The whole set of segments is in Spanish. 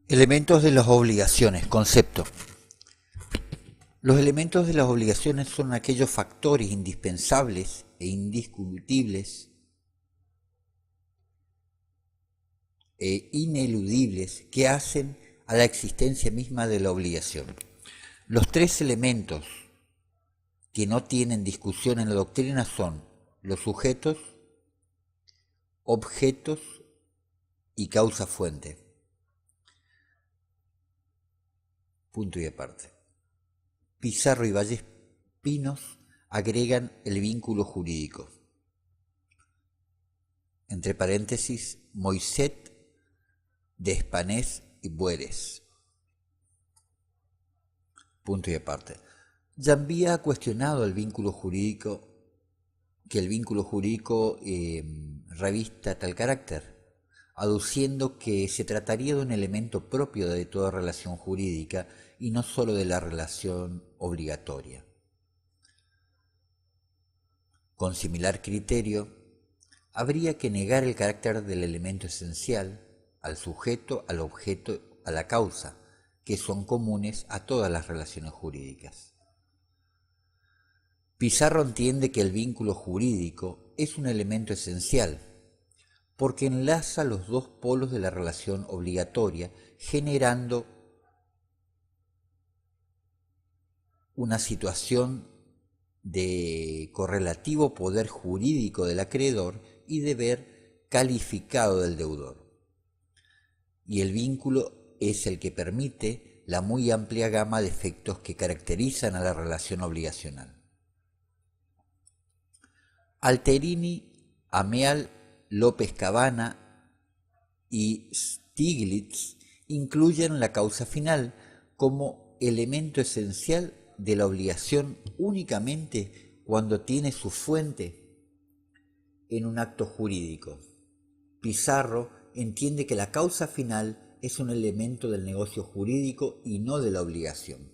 Elementos de las obligaciones, concepto. Los elementos de las obligaciones son aquellos factores indispensables e indiscutibles e ineludibles que hacen a la existencia misma de la obligación. Los tres elementos que no tienen discusión en la doctrina son los sujetos, objetos y causa-fuente. Punto y aparte. Pizarro y Vallespinos agregan el vínculo jurídico. Entre paréntesis, Moisset, Despanés y Bueres. Punto y aparte. Jambía ha cuestionado el vínculo jurídico, que el vínculo jurídico revista tal carácter, aduciendo que se trataría de un elemento propio de toda relación jurídica y no sólo de la relación obligatoria. Con similar criterio, habría que negar el carácter del elemento esencial al sujeto, al objeto, a la causa, que son comunes a todas las relaciones jurídicas. Pizarro entiende que el vínculo jurídico es un elemento esencial, porque enlaza los dos polos de la relación obligatoria, generando una situación de correlativo poder jurídico del acreedor y deber calificado del deudor. Y el vínculo es el que permite la muy amplia gama de efectos que caracterizan a la relación obligacional. Alterini, Ameal, López Cabana y Stiglitz incluyen la causa final como elemento esencial de la obligación únicamente cuando tiene su fuente en un acto jurídico. Pizarro entiende que la causa final es un elemento del negocio jurídico y no de la obligación.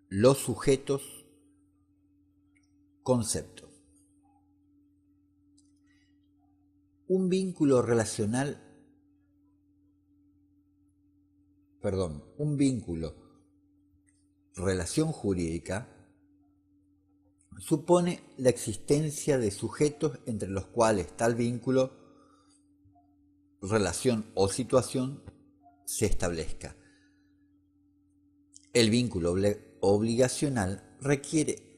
Los sujetos, concepto. Un vínculo relación jurídica supone la existencia de sujetos entre los cuales tal vínculo, relación o situación se establezca. El vínculo obligacional requiere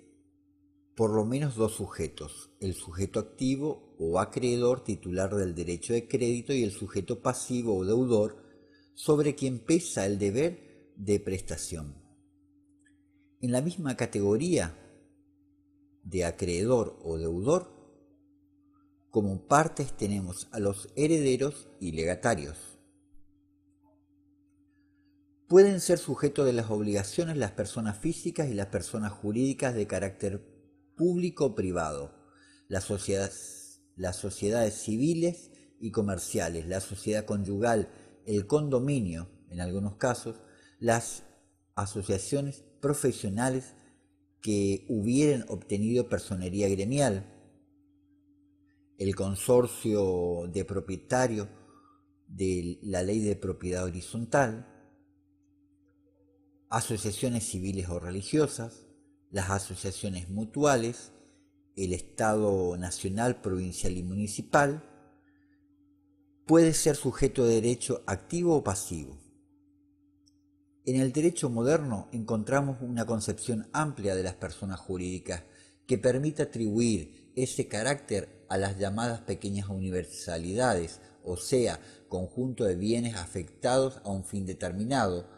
por lo menos dos sujetos, el sujeto activo o acreedor titular del derecho de crédito y el sujeto pasivo o deudor sobre quien pesa el deber de prestación. En la misma categoría de acreedor o deudor, como partes tenemos a los herederos y legatarios. Pueden ser sujetos de las obligaciones las personas físicas y las personas jurídicas de carácter público o privado, las sociedades civiles y comerciales, la sociedad conyugal, el condominio, en algunos casos, las asociaciones profesionales que hubieran obtenido personería gremial, el consorcio de propietarios de la ley de propiedad horizontal, asociaciones civiles o religiosas, las asociaciones mutuales, el Estado nacional, provincial y municipal. Puede ser sujeto de derecho activo o pasivo. En el derecho moderno encontramos una concepción amplia de las personas jurídicas que permite atribuir ese carácter a las llamadas pequeñas universalidades, o sea, conjunto de bienes afectados a un fin determinado.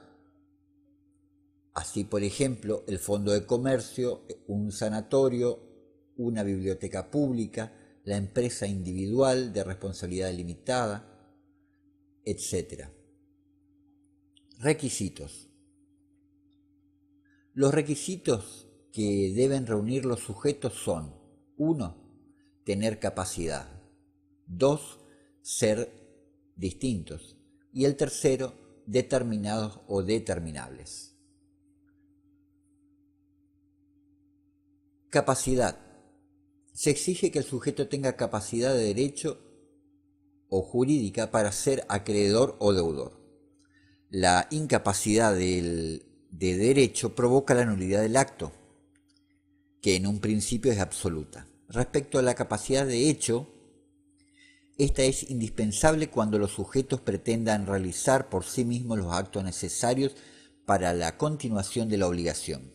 Así, por ejemplo, el fondo de comercio, un sanatorio, una biblioteca pública, la empresa individual de responsabilidad limitada, etc. Requisitos. Los requisitos que deben reunir los sujetos son: 1. Tener capacidad. 2. Ser distintos. Y el tercero, determinados o determinables. Capacidad. Se exige que el sujeto tenga capacidad de derecho o jurídica para ser acreedor o deudor. La incapacidad de derecho provoca la nulidad del acto, que en un principio es absoluta. Respecto a la capacidad de hecho, esta es indispensable cuando los sujetos pretendan realizar por sí mismos los actos necesarios para la continuación de la obligación.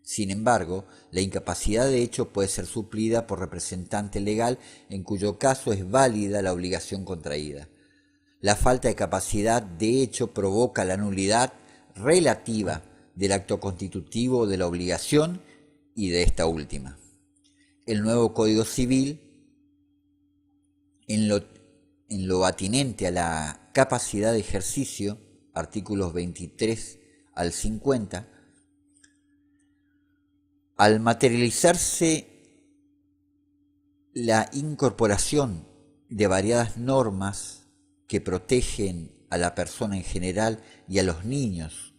Sin embargo, la incapacidad de hecho puede ser suplida por representante legal, en cuyo caso es válida la obligación contraída. La falta de capacidad de hecho provoca la nulidad relativa del acto constitutivo de la obligación y de esta última. El nuevo Código Civil, en lo atinente a la capacidad de ejercicio, artículos 23 al 50, al materializarse la incorporación de variadas normas que protegen a la persona en general y a los niños,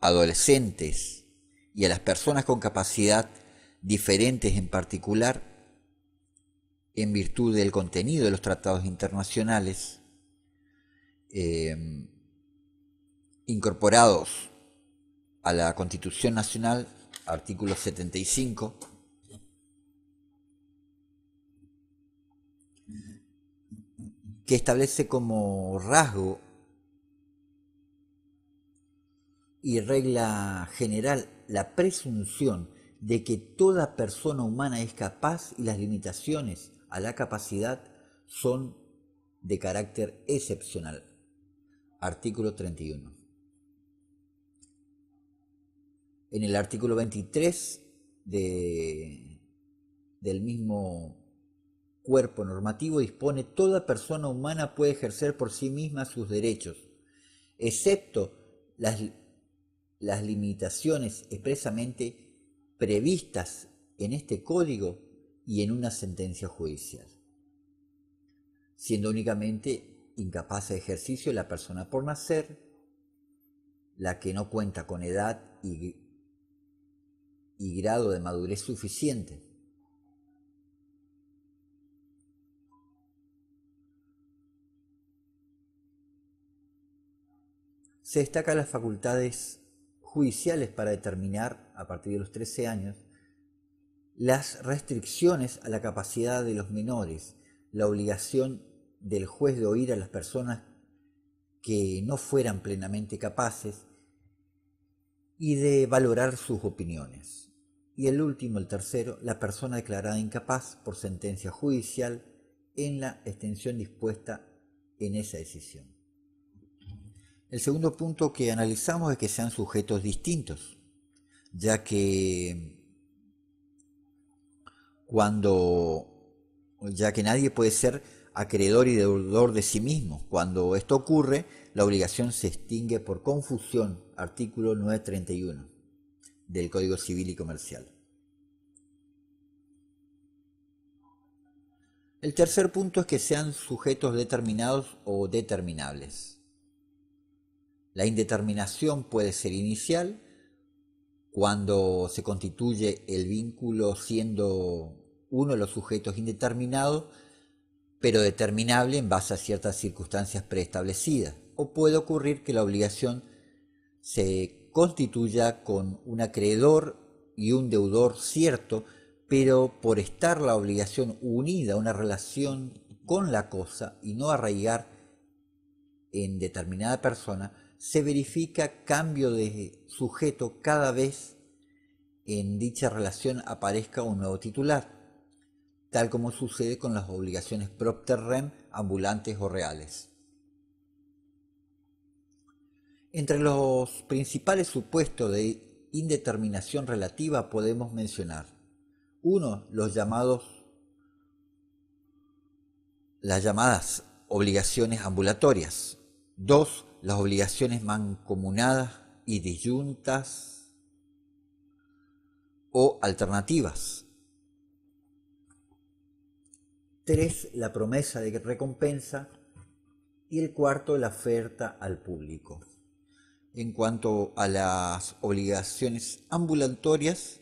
adolescentes y a las personas con capacidad diferentes en particular, en virtud del contenido de los tratados internacionales incorporados a la Constitución Nacional, artículo 75, que establece como rasgo y regla general la presunción de que toda persona humana es capaz y las limitaciones a la capacidad son de carácter excepcional. Artículo 31. En el artículo 23 del mismo cuerpo normativo dispone: toda persona humana puede ejercer por sí misma sus derechos, excepto las limitaciones expresamente previstas en este código y en una sentencia judicial, siendo únicamente incapaz de ejercicio la persona por nacer, la que no cuenta con edad y grado de madurez suficiente. Se destacan las facultades judiciales para determinar, a partir de los 13 años, las restricciones a la capacidad de los menores, la obligación del juez de oír a las personas que no fueran plenamente capaces y de valorar sus opiniones. Y el último, el tercero, la persona declarada incapaz por sentencia judicial en la extensión dispuesta en esa decisión. El segundo punto que analizamos es que sean sujetos distintos, ya que nadie puede ser acreedor y deudor de sí mismo. Cuando esto ocurre, la obligación se extingue por confusión, artículo 931 del Código Civil y Comercial. El tercer punto es que sean sujetos determinados o determinables. La indeterminación puede ser inicial, cuando se constituye el vínculo siendo uno de los sujetos indeterminados, pero determinable en base a ciertas circunstancias preestablecidas. O puede ocurrir que la obligación se constituya con un acreedor y un deudor cierto, pero por estar la obligación unida a una relación con la cosa y no arraigar en determinada persona, se verifica cambio de sujeto cada vez en dicha relación aparezca un nuevo titular, tal como sucede con las obligaciones propter rem, ambulantes o reales. Entre los principales supuestos de indeterminación relativa podemos mencionar: 1. Las llamadas obligaciones ambulatorias. 2. Las obligaciones mancomunadas y disyuntas o alternativas. 3. La promesa de recompensa. Y el cuarto, la oferta al público. En cuanto a las obligaciones ambulatorias,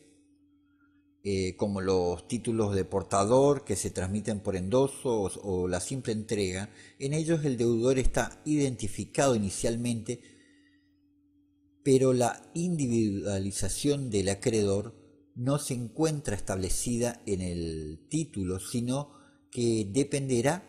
como los títulos de portador que se transmiten por endoso o la simple entrega. En ellos el deudor está identificado inicialmente, pero la individualización del acreedor no se encuentra establecida en el título, sino que dependerá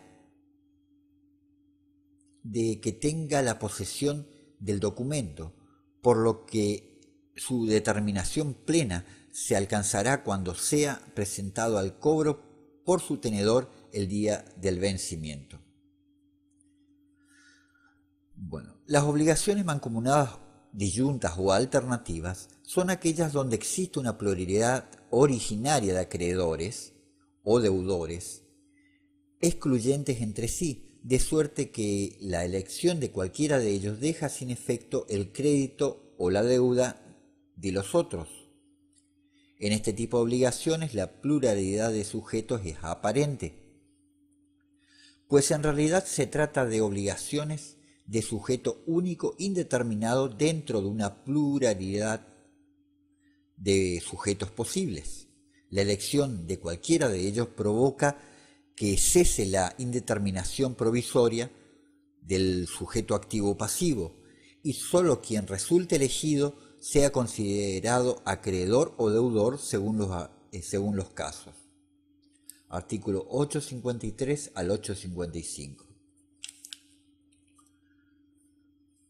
de que tenga la posesión del documento, por lo que su determinación plena se alcanzará cuando sea presentado al cobro por su tenedor el día del vencimiento. Bueno, las obligaciones mancomunadas disyuntas o alternativas son aquellas donde existe una pluralidad originaria de acreedores o deudores excluyentes entre sí, de suerte que la elección de cualquiera de ellos deja sin efecto el crédito o la deuda de los otros. En este tipo de obligaciones la pluralidad de sujetos es aparente, pues en realidad se trata de obligaciones de sujeto único indeterminado dentro de una pluralidad de sujetos posibles. La elección de cualquiera de ellos provoca que cese la indeterminación provisoria del sujeto activo pasivo y sólo quien resulte elegido sea considerado acreedor o deudor según los casos. Artículo 853 al 855.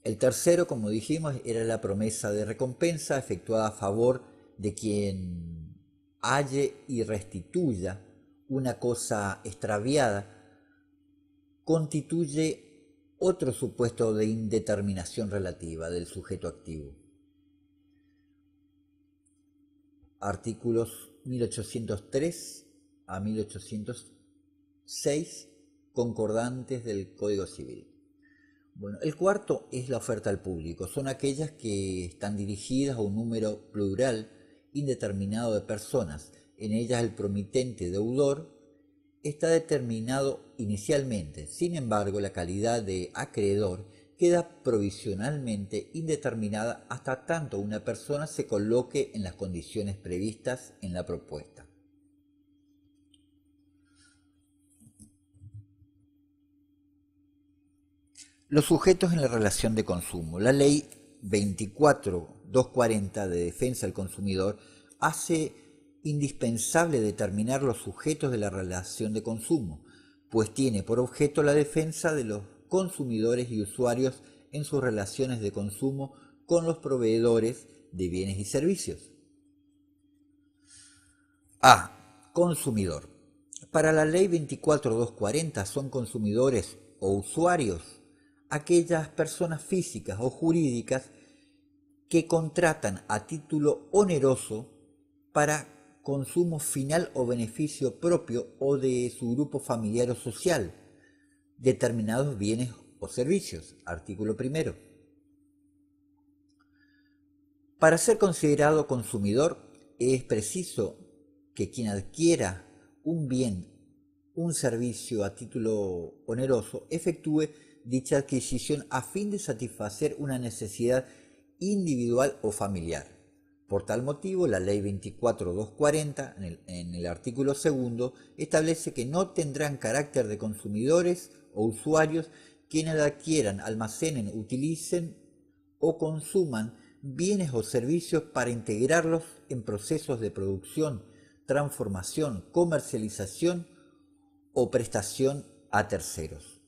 El tercero, como dijimos, era la promesa de recompensa efectuada a favor de quien halle y restituya una cosa extraviada, constituye otro supuesto de indeterminación relativa del sujeto activo. Artículos 1803 a 1806 concordantes del Código Civil. Bueno, el cuarto es la oferta al público. Son aquellas que están dirigidas a un número plural indeterminado de personas. En ellas el promitente deudor está determinado inicialmente. Sin embargo, la calidad de acreedor queda provisionalmente indeterminada hasta tanto una persona se coloque en las condiciones previstas en la propuesta. Los sujetos en la relación de consumo. La ley 24.240 de defensa del consumidor hace indispensable determinar los sujetos de la relación de consumo, pues tiene por objeto la defensa de los consumidores y usuarios en sus relaciones de consumo con los proveedores de bienes y servicios. A. Consumidor. Para la ley 24.240 son consumidores o usuarios aquellas personas físicas o jurídicas que contratan a título oneroso para consumo final o beneficio propio o de su grupo familiar o social determinados bienes o servicios. Artículo 1. Para ser considerado consumidor es preciso que quien adquiera un bien, un servicio a título oneroso, efectúe dicha adquisición a fin de satisfacer una necesidad individual o familiar. Por tal motivo, la ley 24.240, en el artículo 2, establece que no tendrán carácter de consumidores o usuarios quienes adquieran, almacenen, utilicen o consuman bienes o servicios para integrarlos en procesos de producción, transformación, comercialización o prestación a terceros.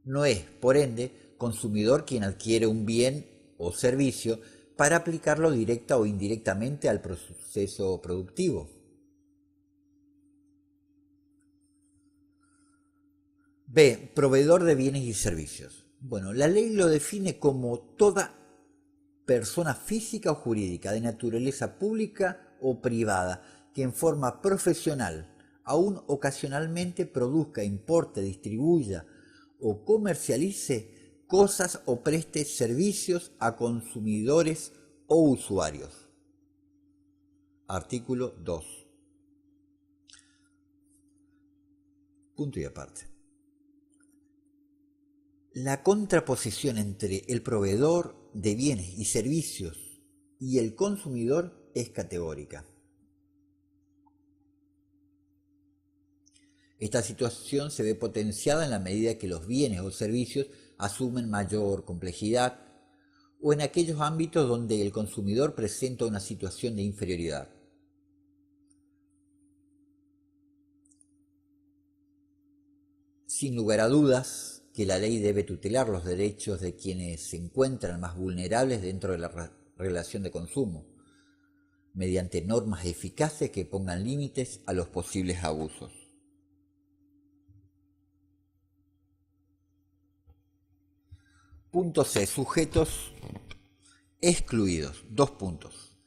No es, por ende, consumidor quien adquiere un bien o servicio para aplicarlo directa o indirectamente al proceso productivo. B. Proveedor de bienes y servicios. Bueno, la ley lo define como toda persona física o jurídica de naturaleza pública o privada que en forma profesional, aún ocasionalmente, produzca, importe, distribuya o comercialice cosas o preste servicios a consumidores o usuarios. Artículo 2. Punto y aparte. La contraposición entre el proveedor de bienes y servicios y el consumidor es categórica. Esta situación se ve potenciada en la medida que los bienes o servicios asumen mayor complejidad o en aquellos ámbitos donde el consumidor presenta una situación de inferioridad. Sin lugar a dudas que la ley debe tutelar los derechos de quienes se encuentran más vulnerables dentro de la relación de consumo, mediante normas eficaces que pongan límites a los posibles abusos. Punto C. Sujetos excluidos. 2 puntos.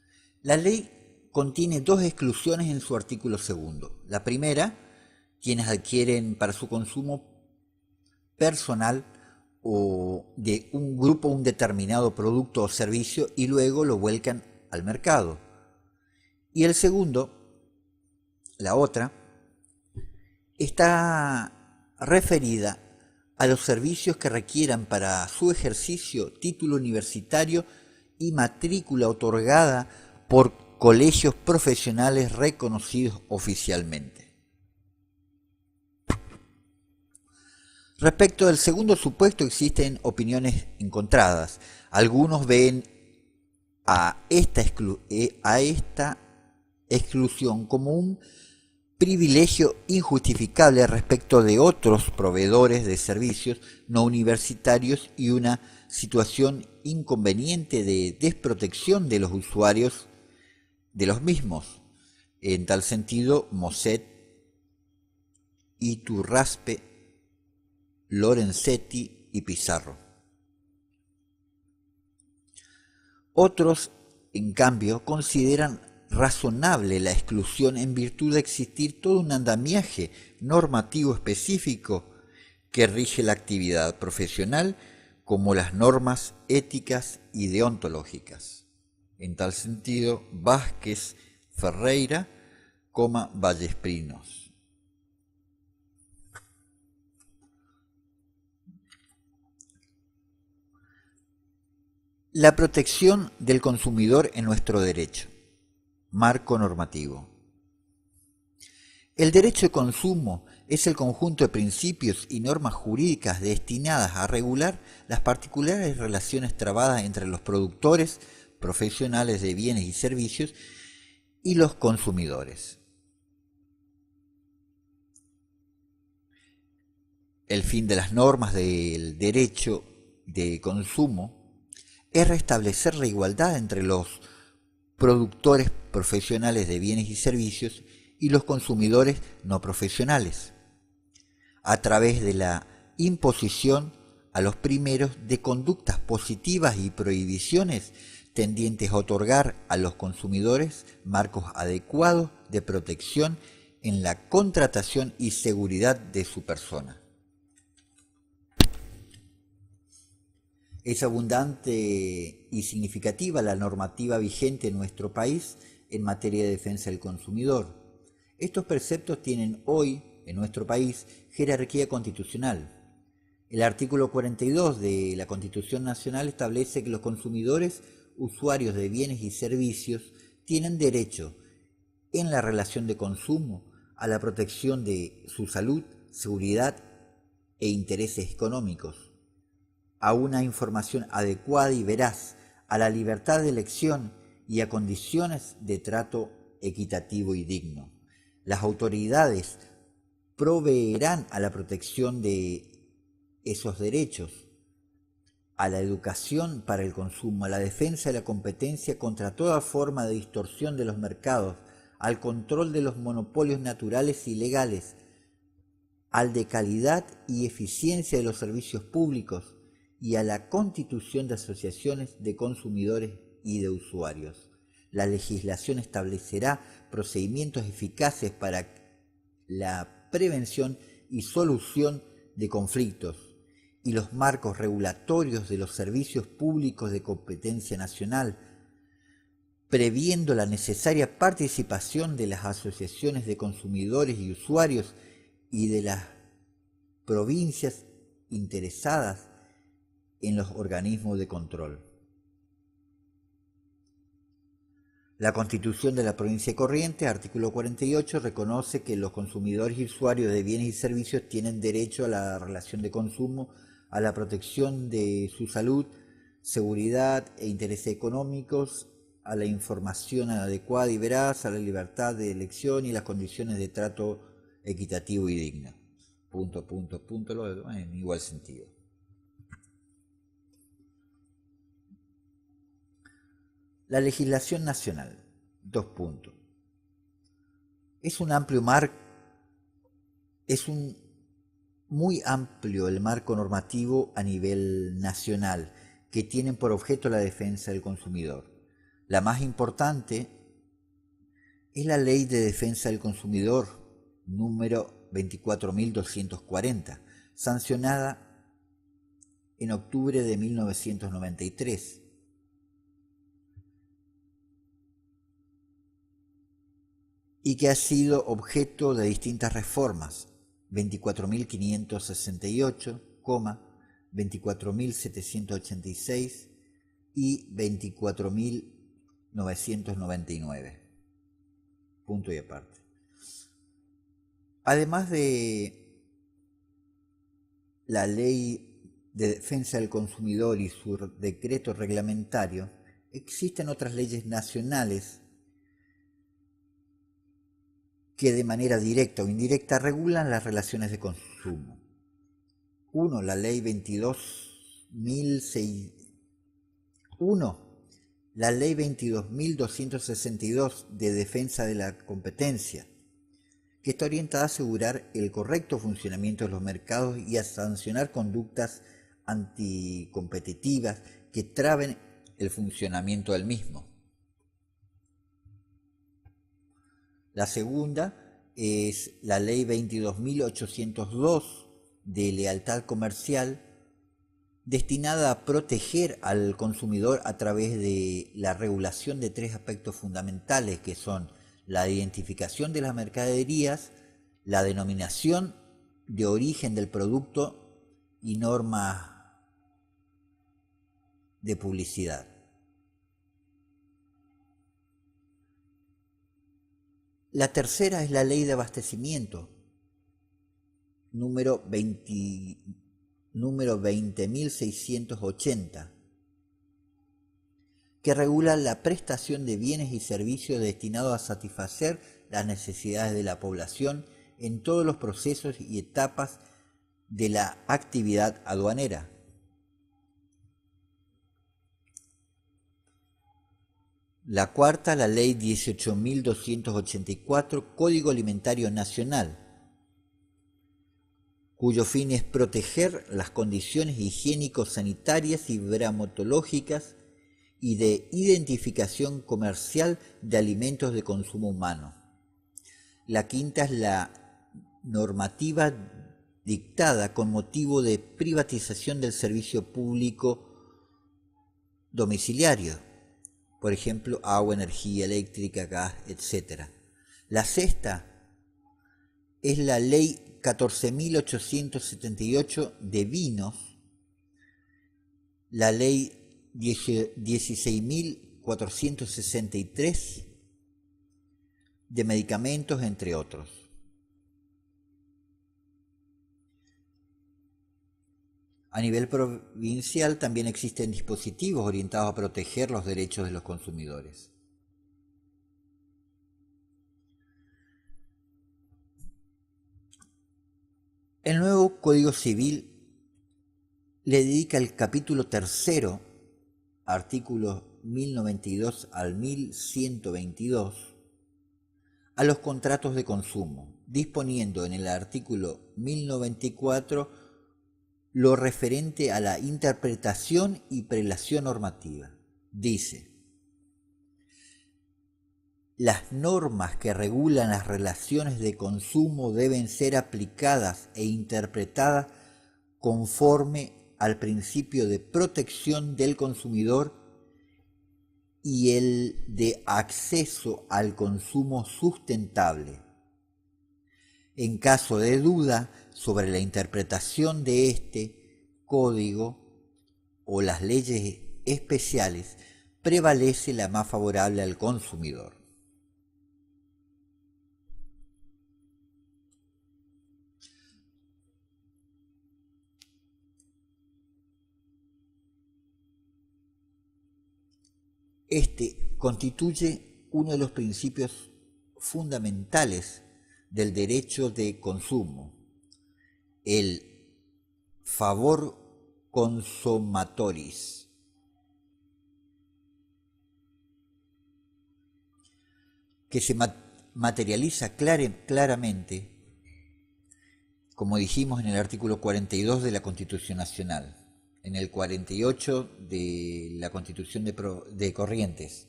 La ley contiene 2 exclusiones en su artículo 2. La primera, quienes adquieren para su consumo personal o de un grupo un determinado producto o servicio y luego lo vuelcan al mercado. Y el segundo, la otra, está referida a los servicios que requieran para su ejercicio título universitario y matrícula otorgada por colegios profesionales reconocidos oficialmente. Respecto del segundo supuesto existen opiniones encontradas. Algunos ven a esta exclusión como un privilegio injustificable respecto de otros proveedores de servicios no universitarios y una situación inconveniente de desprotección de los usuarios de los mismos. En tal sentido, Mosset, Iturraspe, Lorenzetti y Pizarro. Otros, en cambio, consideran razonable la exclusión en virtud de existir todo un andamiaje normativo específico que rige la actividad profesional, como las normas éticas y deontológicas. En tal sentido, Vázquez, Ferreira, Vallesprinos. La protección del consumidor en nuestro derecho. Marco normativo. El derecho de consumo es el conjunto de principios y normas jurídicas destinadas a regular las particulares relaciones trabadas entre los productores profesionales de bienes y servicios y los consumidores. El fin de las normas del derecho de consumo es restablecer la igualdad entre los productores profesionales de bienes y servicios y los consumidores no profesionales, a través de la imposición a los primeros de conductas positivas y prohibiciones tendientes a otorgar a los consumidores marcos adecuados de protección en la contratación y seguridad de su persona. Es abundante y significativa la normativa vigente en nuestro país en materia de defensa del consumidor. Estos preceptos tienen hoy, en nuestro país, jerarquía constitucional. El artículo 42 de la Constitución Nacional establece que los consumidores, usuarios de bienes y servicios, tienen derecho, en la relación de consumo, a la protección de su salud, seguridad e intereses económicos, a una información adecuada y veraz, a la libertad de elección y a condiciones de trato equitativo y digno. Las autoridades proveerán a la protección de esos derechos, a la educación para el consumo, a la defensa de la competencia contra toda forma de distorsión de los mercados, al control de los monopolios naturales y legales, al de calidad y eficiencia de los servicios públicos, y a la constitución de asociaciones de consumidores y de usuarios. La legislación establecerá procedimientos eficaces para la prevención y solución de conflictos y los marcos regulatorios de los servicios públicos de competencia nacional, previendo la necesaria participación de las asociaciones de consumidores y usuarios y de las provincias interesadas en los organismos de control. La Constitución de la Provincia de Corrientes, artículo 48, reconoce que los consumidores y usuarios de bienes y servicios tienen derecho a la relación de consumo, a la protección de su salud, seguridad e intereses económicos, a la información adecuada y veraz, a la libertad de elección y las condiciones de trato equitativo y digno. Punto, en igual sentido. La legislación nacional. 2 puntos. Es muy amplio el marco normativo a nivel nacional que tienen por objeto la defensa del consumidor. La más importante es la Ley de Defensa del Consumidor, número 24.240, sancionada en octubre de 1993. Y que ha sido objeto de distintas reformas, 24.568, 24.786 y 24.999. Punto y aparte. Además de la Ley de Defensa del Consumidor y su decreto reglamentario, existen otras leyes nacionales que de manera directa o indirecta regulan las relaciones de consumo. 1. La Ley 22.262 de Defensa de la Competencia, que está orientada a asegurar el correcto funcionamiento de los mercados y a sancionar conductas anticompetitivas que traben el funcionamiento del mismo. La segunda es la Ley 22.802 de Lealtad Comercial, destinada a proteger al consumidor a través de la regulación de 3 aspectos fundamentales, que son la identificación de las mercaderías, la denominación de origen del producto y normas de publicidad. La tercera es la Ley de Abastecimiento, número 20.680, que regula la prestación de bienes y servicios destinados a satisfacer las necesidades de la población en todos los procesos y etapas de la actividad aduanera. La cuarta, la Ley 18.284, Código Alimentario Nacional, cuyo fin es proteger las condiciones higiénico-sanitarias y bromatológicas y de identificación comercial de alimentos de consumo humano. La quinta es la normativa dictada con motivo de privatización del servicio público domiciliario, por ejemplo, agua, energía eléctrica, gas, etc. La sexta es la Ley 14.878 de vinos, la Ley 16.463 de medicamentos, entre otros. A nivel provincial también existen dispositivos orientados a proteger los derechos de los consumidores. El nuevo Código Civil le dedica el capítulo 3, artículos 1092 al 1122, a los contratos de consumo, disponiendo en el artículo 1094 lo referente a la interpretación y prelación normativa. Dice: las normas que regulan las relaciones de consumo deben ser aplicadas e interpretadas conforme al principio de protección del consumidor y el de acceso al consumo sustentable. En caso de duda sobre la interpretación de este código o las leyes especiales, prevalece la más favorable al consumidor. Este constituye uno de los principios fundamentales del derecho de consumo, el favor consumatoris, que se materializa claramente, como dijimos en el artículo 42 de la Constitución Nacional, en el 48 de la Constitución de Corrientes,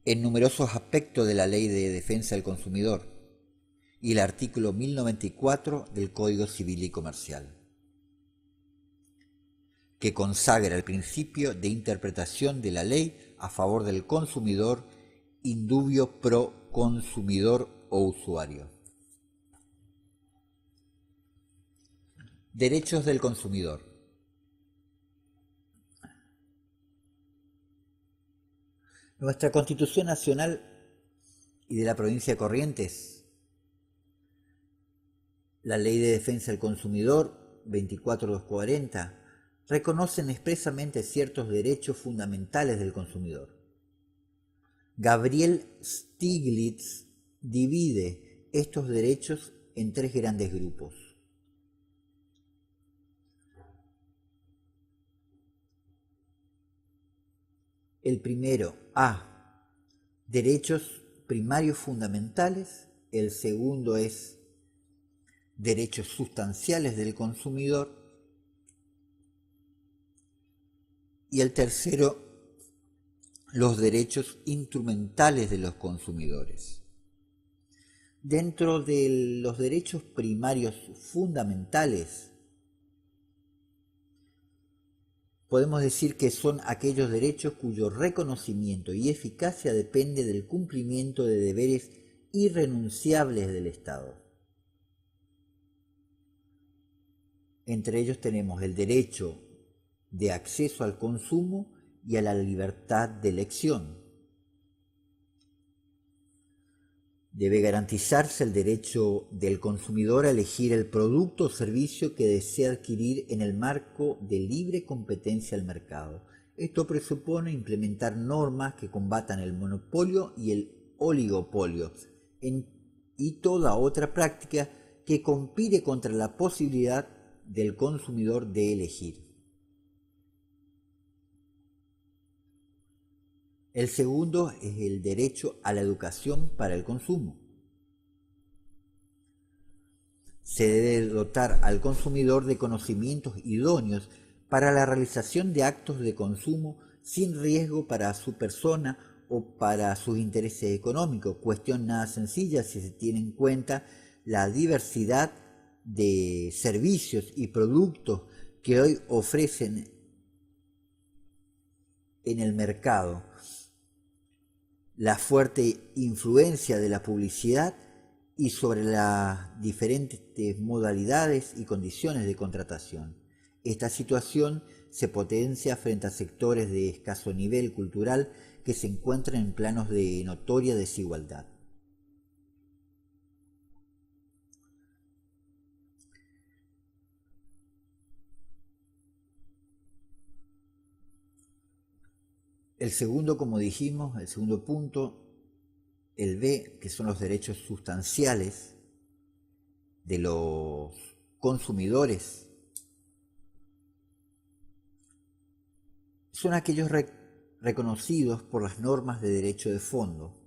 en numerosos aspectos de la Ley de Defensa del Consumidor y el artículo 1094 del Código Civil y Comercial, que consagra el principio de interpretación de la ley a favor del consumidor indubio pro consumidor o usuario. Derechos del consumidor. Nuestra Constitución Nacional y de la provincia de Corrientes, la Ley de Defensa del Consumidor 24240, reconocen expresamente ciertos derechos fundamentales del consumidor. Gabriel Stiglitz divide estos derechos en tres grandes grupos. El primero, A, derechos primarios fundamentales. El segundo es derechos sustanciales del consumidor. Y el tercero, los derechos instrumentales de los consumidores. Dentro de los derechos primarios fundamentales, podemos decir que son aquellos derechos cuyo reconocimiento y eficacia depende del cumplimiento de deberes irrenunciables del Estado. Entre ellos tenemos el derecho de acceso al consumo y a la libertad de elección. Debe garantizarse el derecho del consumidor a elegir el producto o servicio que desea adquirir en el marco de libre competencia al mercado. Esto presupone implementar normas que combatan el monopolio y el oligopolio y toda otra práctica que compite contra la posibilidad del consumidor de elegir. El segundo es el derecho a la educación para el consumo. Se debe dotar al consumidor de conocimientos idóneos para la realización de actos de consumo sin riesgo para su persona o para sus intereses económicos, cuestión nada sencilla si se tiene en cuenta la diversidad de servicios y productos que hoy ofrecen en el mercado, la fuerte influencia de la publicidad y sobre las diferentes modalidades y condiciones de contratación. Esta situación se potencia frente a sectores de escaso nivel cultural que se encuentran en planos de notoria desigualdad. El segundo, como dijimos, el segundo punto, el B, que son los derechos sustanciales de los consumidores, son aquellos reconocidos por las normas de derecho de fondo,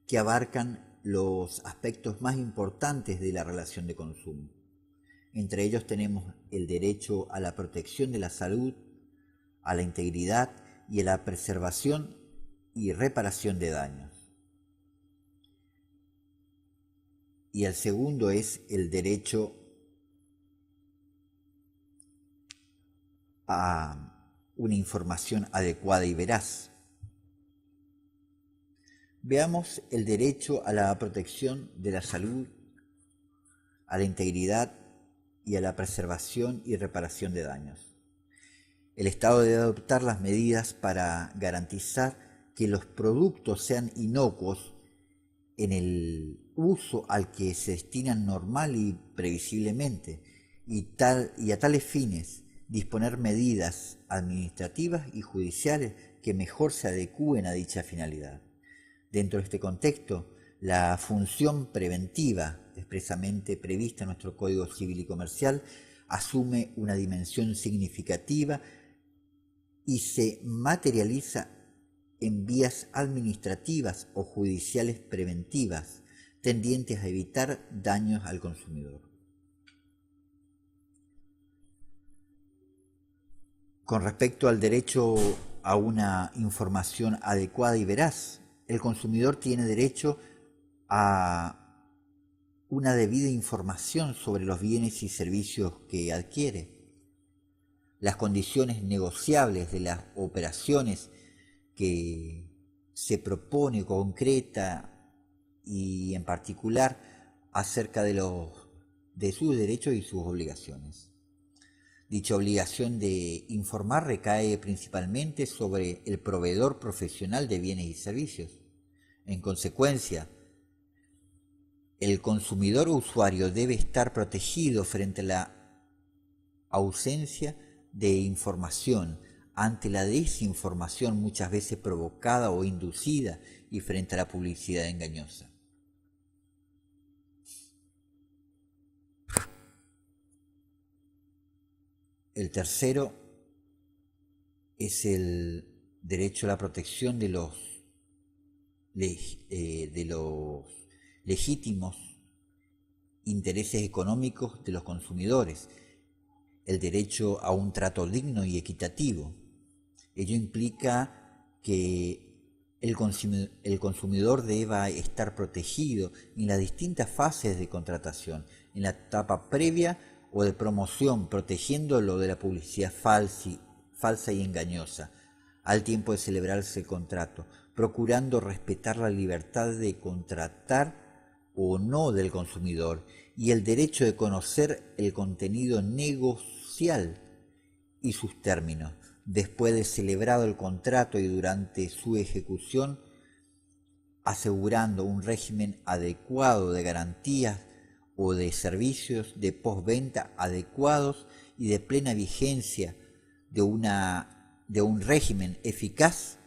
que abarcan los aspectos más importantes de la relación de consumo. Entre ellos tenemos el derecho a la protección de la salud, a la integridad y a la preservación y reparación de daños. Y el segundo es el derecho a una información adecuada y veraz. Veamos el derecho a la protección de la salud, a la integridad y a la preservación y reparación de daños. El Estado debe adoptar las medidas para garantizar que los productos sean inocuos en el uso al que se destinan normal y previsiblemente, y a tales fines disponer medidas administrativas y judiciales que mejor se adecúen a dicha finalidad. Dentro de este contexto, la función preventiva, expresamente prevista en nuestro Código Civil y Comercial, asume una dimensión significativa y se materializa en vías administrativas o judiciales preventivas, tendientes a evitar daños al consumidor. Con respecto al derecho a una información adecuada y veraz, el consumidor tiene derecho a una debida información sobre los bienes y servicios que adquiere, las condiciones negociables de las operaciones que se propone, concreta y en particular acerca de sus derechos y sus obligaciones. Dicha obligación de informar recae principalmente sobre el proveedor profesional de bienes y servicios. En consecuencia, el consumidor o usuario debe estar protegido frente a la ausencia de información, ante la desinformación muchas veces provocada o inducida y frente a la publicidad engañosa. El tercero es el derecho a la protección de los legítimos intereses económicos de los consumidores, el derecho a un trato digno y equitativo. Ello implica que el consumidor deba estar protegido en las distintas fases de contratación, en la etapa previa o de promoción, protegiéndolo de la publicidad falsa y engañosa, al tiempo de celebrarse el contrato, procurando respetar la libertad de contratar o no del consumidor y el derecho de conocer el contenido negocial y sus términos, después de celebrado el contrato y durante su ejecución, asegurando un régimen adecuado de garantías o de servicios de postventa adecuados y de plena vigencia de un régimen eficaz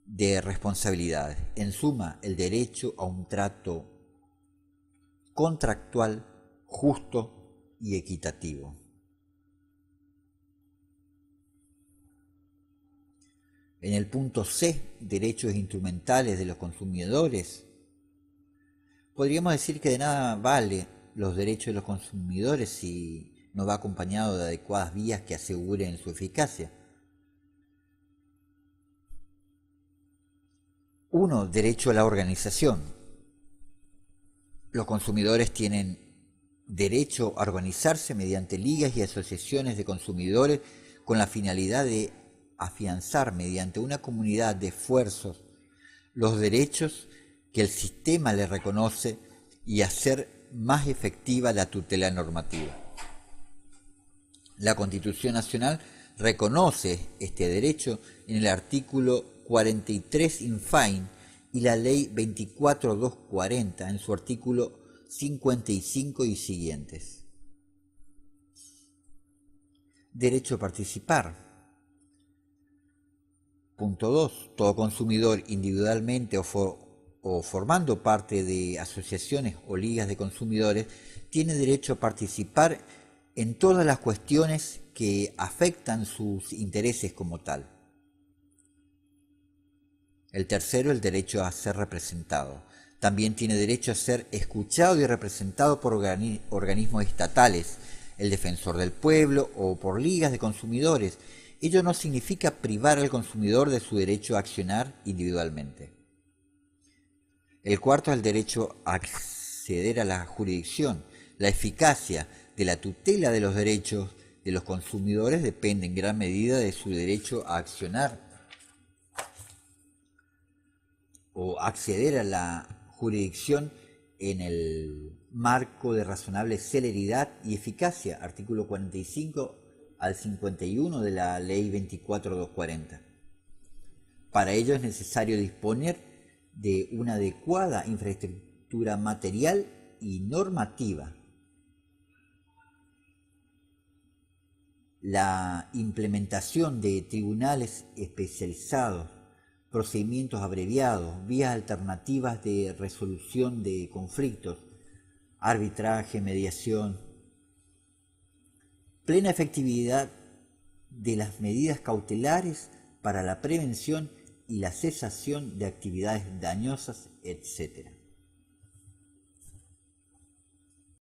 de responsabilidades. En suma, el derecho a un trato contractual justo y equitativo. En el punto C, derechos instrumentales de los consumidores, podríamos decir que de nada vale los derechos de los consumidores si no va acompañado de adecuadas vías que aseguren su eficacia. 1. Derecho a la organización. Los consumidores tienen derecho a organizarse mediante ligas y asociaciones de consumidores con la finalidad de afianzar mediante una comunidad de esfuerzos los derechos que el sistema les reconoce y hacer más efectiva la tutela normativa. La Constitución Nacional reconoce este derecho en el artículo 43 infin y la Ley 24240 en su artículo 55 y siguientes. Derecho a participar. Punto 2. Todo consumidor individualmente o formando parte de asociaciones o ligas de consumidores tiene derecho a participar en todas las cuestiones que afectan sus intereses como tal. El tercero, el derecho a ser representado. También tiene derecho a ser escuchado y representado por organismos estatales, el defensor del pueblo o por ligas de consumidores. Ello no significa privar al consumidor de su derecho a accionar individualmente. El cuarto es el derecho a acceder a la jurisdicción. La eficacia de la tutela de los derechos de los consumidores depende en gran medida de su derecho a accionar o acceder a la jurisdicción en el marco de razonable celeridad y eficacia, artículo 45 al 51 de la Ley 24240. Para ello es necesario disponer de una adecuada infraestructura material y normativa. La implementación de tribunales especializados, procedimientos abreviados, vías alternativas de resolución de conflictos, arbitraje, mediación, plena efectividad de las medidas cautelares para la prevención y la cesación de actividades dañosas, etc.